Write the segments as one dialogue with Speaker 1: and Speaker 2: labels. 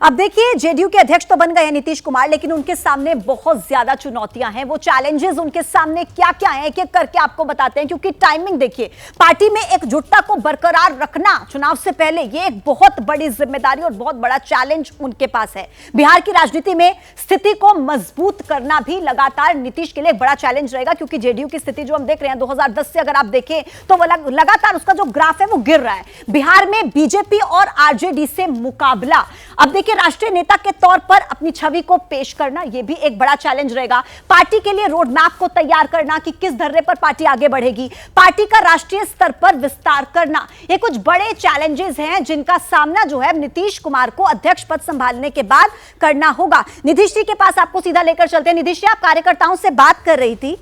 Speaker 1: अब देखिए, जेडीयू के अध्यक्ष तो बन गए हैं नीतीश कुमार, लेकिन उनके सामने बहुत ज्यादा चुनौतियां हैं। वो चैलेंजेस उनके सामने क्या क्या हैं, एक एक करके आपको बताते हैं, क्योंकि टाइमिंग देखिए, पार्टी में एकजुटता को बरकरार रखना चुनाव से पहले ये एक बहुत बड़ी जिम्मेदारी और बहुत बड़ा चैलेंज उनके पास है। बिहार की राजनीति में स्थिति को मजबूत करना भी लगातार नीतीश के लिए एक बड़ा चैलेंज रहेगा, क्योंकि जेडीयू की स्थिति जो हम देख रहे हैं 2010 से अगर आप देखें तो वो लगातार उसका जो ग्राफ है वो गिर रहा है। बिहार में बीजेपी और आरजेडी से मुकाबला, अब देखिए राष्ट्रीय नेता के तौर पर अपनी छवि को पेश करना यह भी एक बड़ा चैलेंज रहेगा। पार्टी के लिए रोड मैप को तैयार करना कि किस धर्रे पर पार्टी आगे बढ़ेगी, पार्टी का राष्ट्रीय स्तर पर विस्तार करना, ये कुछ बड़े चैलेंजेस हैं जिनका सामना जो है नीतीश कुमार को अध्यक्ष पद संभालने के बाद करना होगा। नीतीश जी के पास आपको सीधा लेकर चलते हैं। नीतीश जी, आप कार्यकर्ताओं से बात कर रही थी,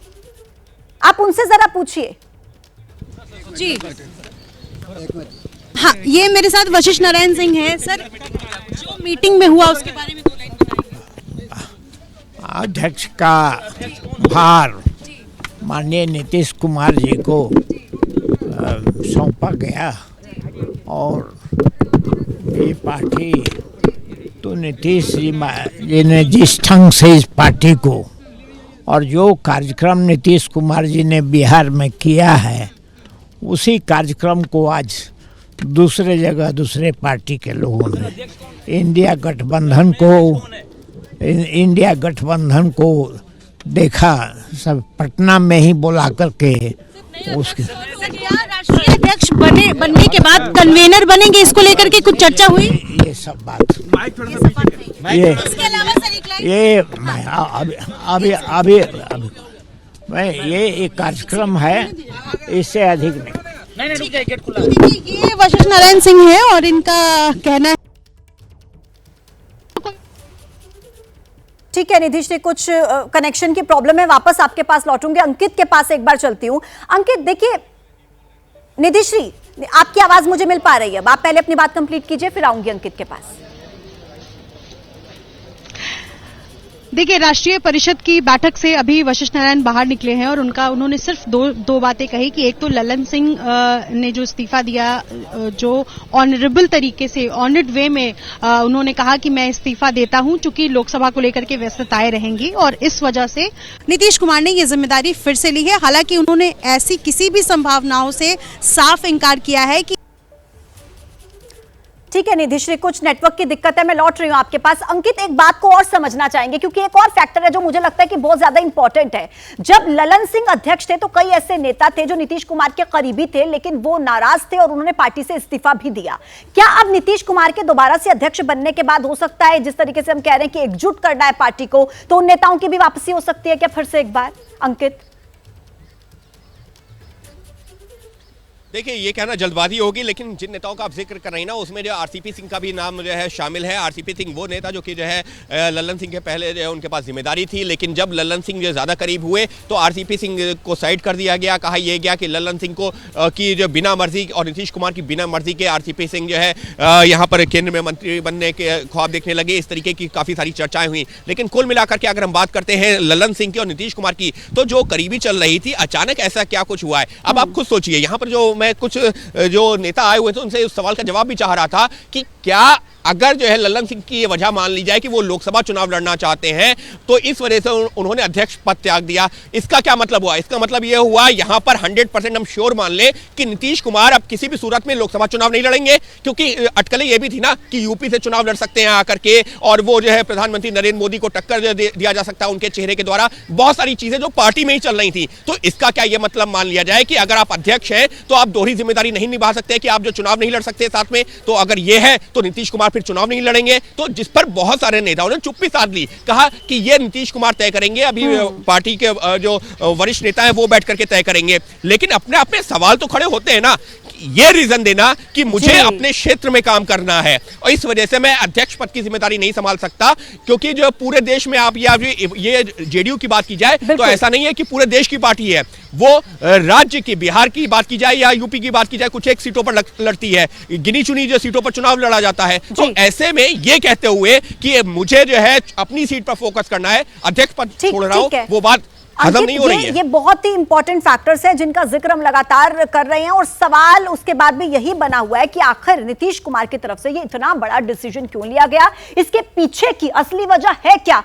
Speaker 1: आप उनसे जरा पूछिए।
Speaker 2: जी हाँ, ये मेरे साथ वशिष्ठ नारायण सिंह है। सर, जो मीटिंग में हुआ उसके बारे में 2 लाइन बताइए।
Speaker 3: अध्यक्ष का भार माननीय नीतीश कुमार जी को सौंपा गया और ये पार्टी तो नीतीश जी ने जिस ढंग से इस पार्टी को और जो कार्यक्रम नीतीश कुमार जी ने बिहार में किया है उसी कार्यक्रम को आज दूसरे जगह दूसरे पार्टी के लोगों ने इंडिया गठबंधन को देखा, सब पटना में ही बुला करके उसके
Speaker 2: राष्ट्रीय अध्यक्ष बनने के बाद कन्वेनर बनेंगे, इसको लेकर के कुछ चर्चा हुई।
Speaker 3: ये सब बात ये एक कार्यक्रम है, इससे अधिक नहीं।
Speaker 2: ये वशिष्ठ नारायण सिंह है और इनका कहना है।
Speaker 1: ठीक है नीतीश जी, कुछ कनेक्शन की प्रॉब्लम है, वापस आपके पास लौटूंगे। अंकित के पास एक बार चलती हूं। अंकित देखिए, नीतीश जी आपकी आवाज मुझे मिल पा रही है, आप पहले अपनी बात कंप्लीट कीजिए, फिर आऊंगी अंकित के पास।
Speaker 2: देखिए, राष्ट्रीय परिषद की बैठक से अभी वशिष्ठ नारायण बाहर निकले हैं और उन्होंने सिर्फ दो बातें कही कि एक तो ललन सिंह ने जो इस्तीफा दिया, जो ऑनरेबल तरीके से ऑनर्ड वे में उन्होंने कहा कि मैं इस्तीफा देता हूं, चूंकि लोकसभा को लेकर के व्यस्तताएं रहेंगी और इस वजह से नीतीश कुमार ने ये जिम्मेदारी फिर से ली है। हालांकि उन्होंने ऐसी किसी भी संभावनाओं से साफ इनकार किया है कि
Speaker 1: ठीक है नीतीश जी, कुछ नेटवर्क की दिक्कत है, मैं लौट रही हूं आपके पास। अंकित, एक बात को और समझना चाहेंगे, क्योंकि एक और फैक्टर है जो मुझे लगता है कि बहुत ज्यादा इंपॉर्टेंट है। जब ललन सिंह अध्यक्ष थे तो कई ऐसे नेता थे जो नीतीश कुमार के करीबी थे, लेकिन वो नाराज थे और उन्होंने पार्टी से इस्तीफा भी दिया। क्या अब नीतीश कुमार के दोबारा से अध्यक्ष बनने के बाद हो सकता है, जिस तरीके से हम कह रहे हैं कि एकजुट करना है पार्टी को, तो उन नेताओं की भी वापसी हो सकती है क्या फिर से एक बार? अंकित,
Speaker 4: देखिए, ये कहना जल्दबाजी होगी, लेकिन जिन नेताओं का आप जिक्र कर रही ना, उसमें जो आरसीपी सिंह का भी नाम जो है शामिल है। आरसीपी सिंह वो नेता जो कि जो है ललन सिंह के पहले जो है उनके पास जिम्मेदारी थी, लेकिन जब ललन सिंह जो ज़्यादा करीब हुए तो आरसीपी सिंह को साइड कर दिया गया। कहा यह गया कि ललन सिंह को की जो बिना मर्जी और नीतीश कुमार की बिना मर्जी के आरसीपी सिंह जो है यहाँ पर केंद्र में मंत्री बनने के ख्वाब देखने लगे। इस तरीके की काफ़ी सारी चर्चाएं हुई, लेकिन कुल मिलाकर के अगर हम बात करते हैं ललन सिंह की और नीतीश कुमार की, तो जो करीबी चल रही थी, अचानक ऐसा क्या कुछ हुआ है। अब आप खुद सोचिए, यहाँ पर जो मैं कुछ जो नेता आए हुए थे उनसे उस सवाल का जवाब भी चाह रहा था कि क्या अगर जो है ललन सिंह की ये वजह मान ली जाए कि वो लोकसभा चुनाव लड़ना चाहते हैं, तो इस वजह से उन्होंने अध्यक्ष पद त्याग दिया, इसका क्या मतलब हुआ? इसका मतलब ये हुआ यहाँ पर 100% हम श्योर मान ले कि नीतीश कुमार अब किसी भी सूरत में लोकसभा चुनाव नहीं लड़ेंगे, क्योंकि अटकलें ये भी थी ना कि यूपी से चुनाव लड़ सकते हैं आकर के, और वो जो है प्रधानमंत्री नरेंद्र मोदी को टक्कर दिया जा सकता है उनके चेहरे के द्वारा, बहुत सारी चीजें जो पार्टी में ही चल रही थी। तो इसका क्या ये मतलब मान लिया जाए कि अगर आप अध्यक्ष हैं तो आप दोहरी जिम्मेदारी नहीं निभा सकते, कि आप जो चुनाव नहीं लड़ सकते साथ में? तो अगर ये है तो नीतीश कुमार फिर चुनाव नहीं लड़ेंगे, तो जिस पर बहुत सारे नेताओं ने चुप्पी साध ली, कहा कि ये नीतीश कुमार तय करेंगे, अभी पार्टी के जो वरिष्ठ नेता हैं वो बैठ करके तय करेंगे। लेकिन अपने आप में सवाल तो खड़े होते हैं ना, ये रीजन देना कि मुझे अपने क्षेत्र में काम करना है और इस वजह से मैं अध्यक्ष पद की जिम्मेदारी नहीं संभाल सकता, क्योंकि जो पूरे देश में आप ये जेडीयू की बात की जाए तो ऐसा नहीं है कि पूरे देश की पार्टी है, वो राज्य की, बिहार की बात की जाए या यूपी की बात की जाए, कुछ एक सीटों पर लड़ती है, गिनी चुनी जो सीटों पर चुनाव लड़ा जाता है। तो ऐसे में ये कहते हुए कि मुझे जो है अपनी सीट पर फोकस करना है, अध्यक्ष पद छोड़ रहा हूं, वो बात खत्म नहीं हो रही है।
Speaker 1: ये बहुत ही इंपॉर्टेंट फैक्टर्स हैं जिनका जिक्र हम लगातार कर रहे हैं, और सवाल उसके बाद भी यही बना हुआ है कि आखिर नीतीश कुमार की तरफ से ये इतना बड़ा डिसीजन क्यों लिया गया, इसके पीछे की असली वजह है क्या।